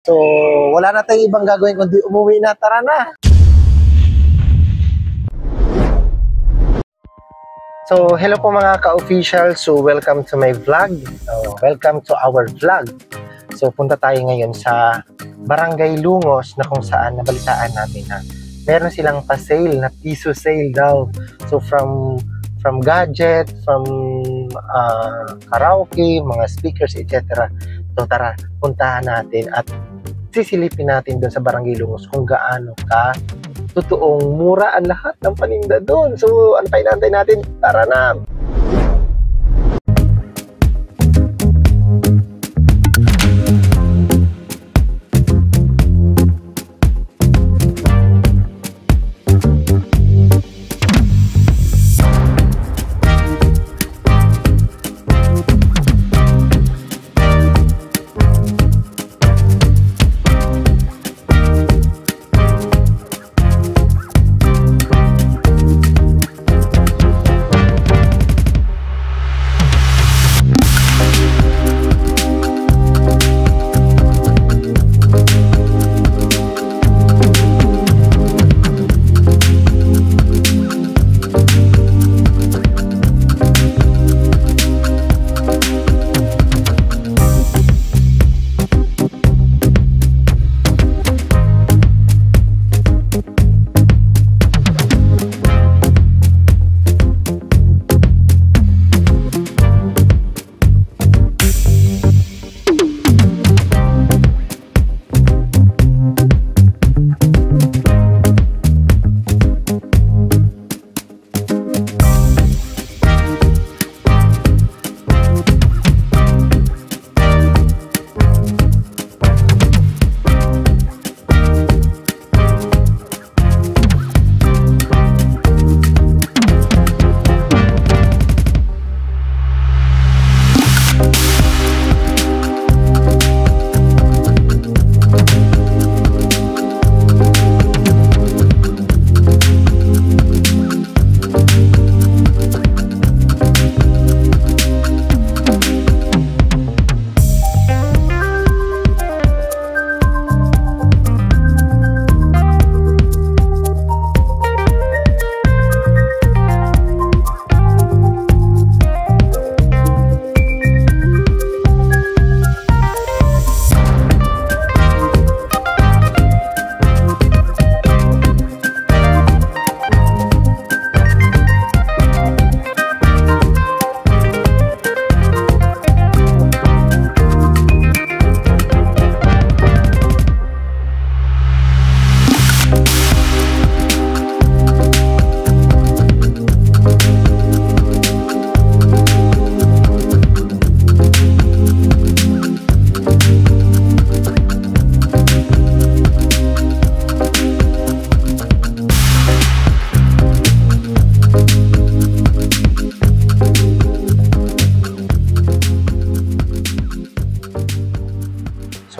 So, wala na tayong ibang gagawin kundi umuwi na. Tara na! So, hello po mga ka-official. So, welcome to my vlog. Welcome to our vlog. So, punta tayo ngayon sa Barangay Lungos na kung saan nabalitaan natin na meron silang pa-sale na piso sale daw. So, from gadget, from karaoke, mga speakers, etc. So, tara, puntahan natin at sisilipin natin doon sa Barangay Lungos kung gaano ka totoong mura ang lahat ng paninda doon. So, antay natin. Tara na!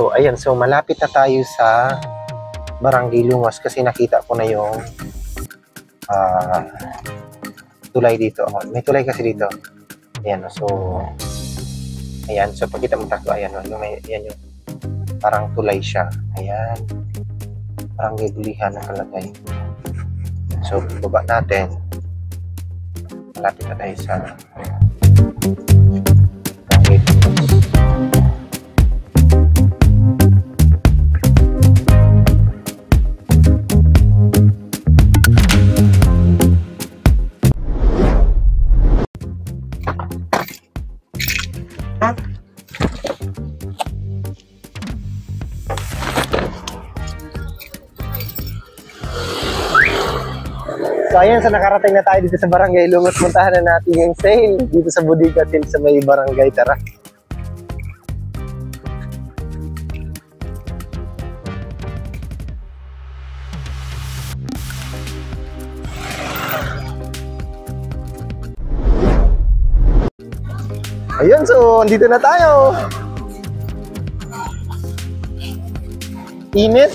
So, ayan. So, malapit na tayo sa Barangay Lungos kasi nakita ko na yung tulay dito. Oh, may tulay kasi dito. Ayan. So, ayan. So, pagkita mo takbo, ayan. Ayan yung parang tulay siya. Ayan. Barangay Bulihan nakalagay. So, baba natin. Malapit na tayo sa Barangay Lungos. So ayan, so nakarating na tayo dito sa Barangay Lungos. Puntahan na natin yung sale dito sa Bodega Till sa may barangay. Tara. Ayun, so andito na tayo. Init.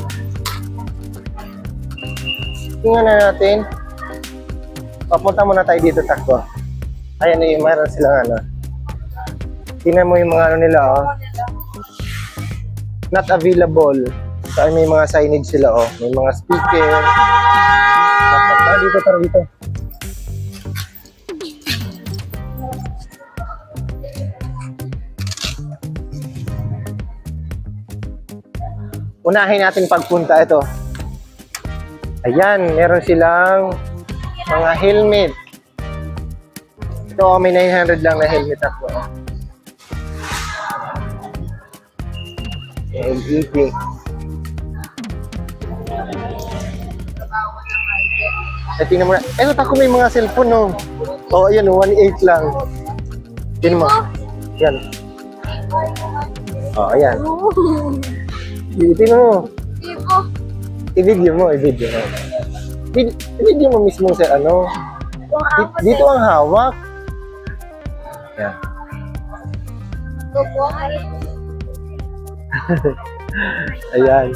Tingnan na natin. Papunta muna tayo dito, takbo. Ayan na yung mayroon silang ano. Tingnan mo yung mga ano nila, oh. not available. So, ay, may mga signage sila, oh. May mga speaker. Dito, tara dito. Unahin natin pagpunta ito. Ayan, meron silang mga helmet. Ito, may 900 lang na helmet ako. LED. Eh, tingnan mo na. Eh, ako may mga cellphone, no? Oh, ayan, 1.8 lang. Tingnan mo. Yan. Oh, ayan. Tingnan mo. I-video mo. I-video mo mismo sa ano. Dito ang hawak. Yan. Ayan.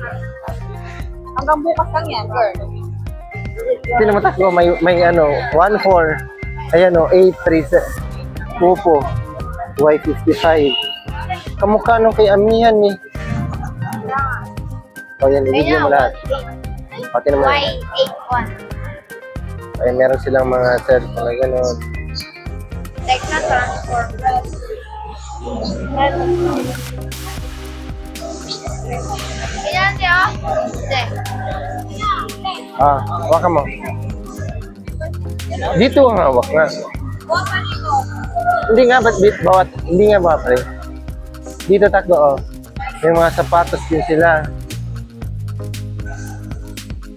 Hanggang bukas lang yan, girl. Hindi naman takbo, may ano, 1.4. Ayan o, 8.3. Popo. Y55. Kamukha nung kay Amihan eh. O yan, i-video mo lahat. Pati naman. Y81. Ayan, meron silang mga cellphone na gano'n. Like na transformer. Ilan siya? Ah, hawakan mo. Dito ang hawak nga. Hindi nga, bawat, hindi nga ba, pre? Dito takbo, oh. May mga sapatos din sila.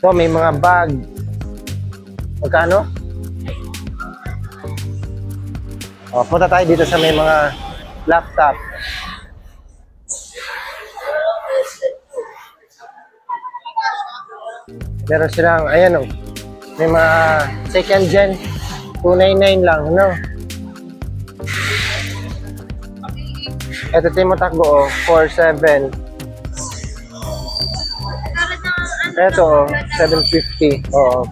So, may mga bag. Magkano? Oh, punta tayo dito sa may mga laptop. Meron silang, ayan o. May mga second gen. 299 lang, no? Ito tayo matakbo, oh. 47. Ito, oh. 750. Oo.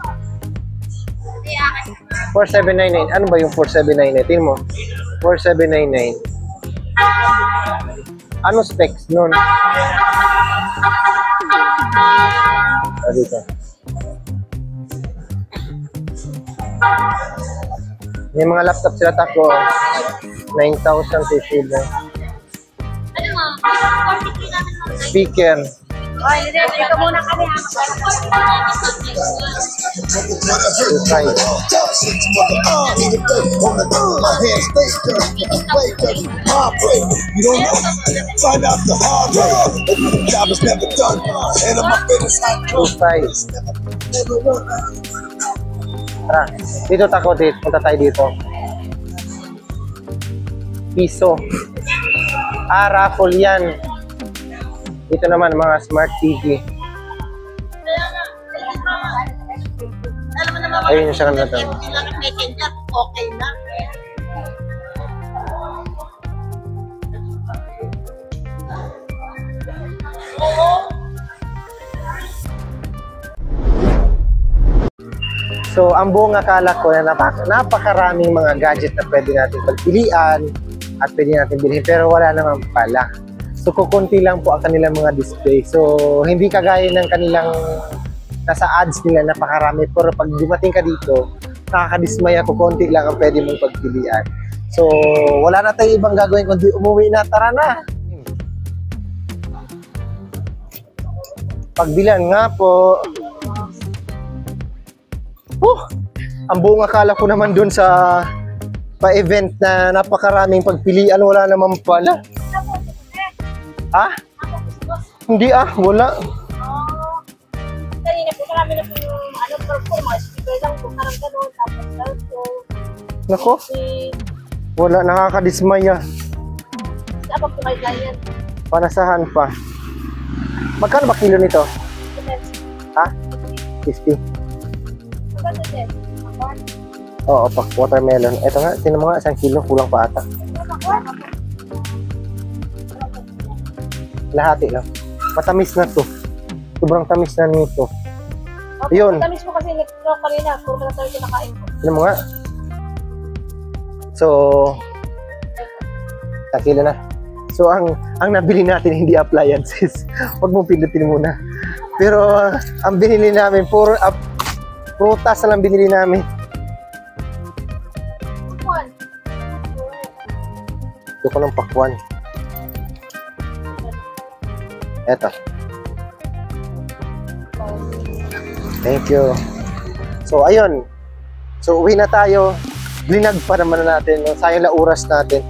4799. Ano ba yung 4799? Tingnan mo. 4799. Ano specs nun? Dito. May mga laptop sila tako. 9,000 lang. Speaker. Ay, hindi ka muna kami. Tara, dito tako, punta tayo dito. Piso. Raffle yan. Dito naman mga smart TV. Ayun yung sa kanila tayo. Okay na. So, ang buong akala ko na napakaraming mga gadget na pwede natin pagpilian at pwede natin bilhin, pero wala naman pala. So, kukunti lang po ang kanilang mga display. So, hindi kagaya ng kanilang nasa ads nila, napakarami. Pero pag dumating ka dito, nakakadismaya ko, konti lang ang pwede mong pagpilian. So, wala na tayong ibang gagawin kundi umuwi na. Tara na! Pagbilan nga po. Ang buong akala ko naman dun sa pa-event na napakaraming pagpilian, wala naman pala. Ha? Hindi wala. Kanina po marami na po yung performance. Speaker lang po, parang gano'n. Tapos cellphone. Nako, wala, nakakadismaya. Dapat po kayo ganyan. Panasahan pa. Magkano ba kilo nito? Ha? 50. Magkano din? Oo, pak watermelon. Ito nga, tinan mo nga, 1 kilo, kulang pa ata. Lahati lang. Matamis na to. Sobrang tamis na nito. Ayun. Matamis po kasi kanina. Puro na tayo kinakain ko. Tinan mo nga. So, 1 kilo na. So, So ang nabili natin hindi appliances. Huwag mong pindutin muna. Pero ang binili namin puro prutas na lang binili namin. One. Ito ko ng pakwan. Eto. Thank you. So ayun. So uwi na tayo. Linag pa naman natin. No? Sayang na oras natin.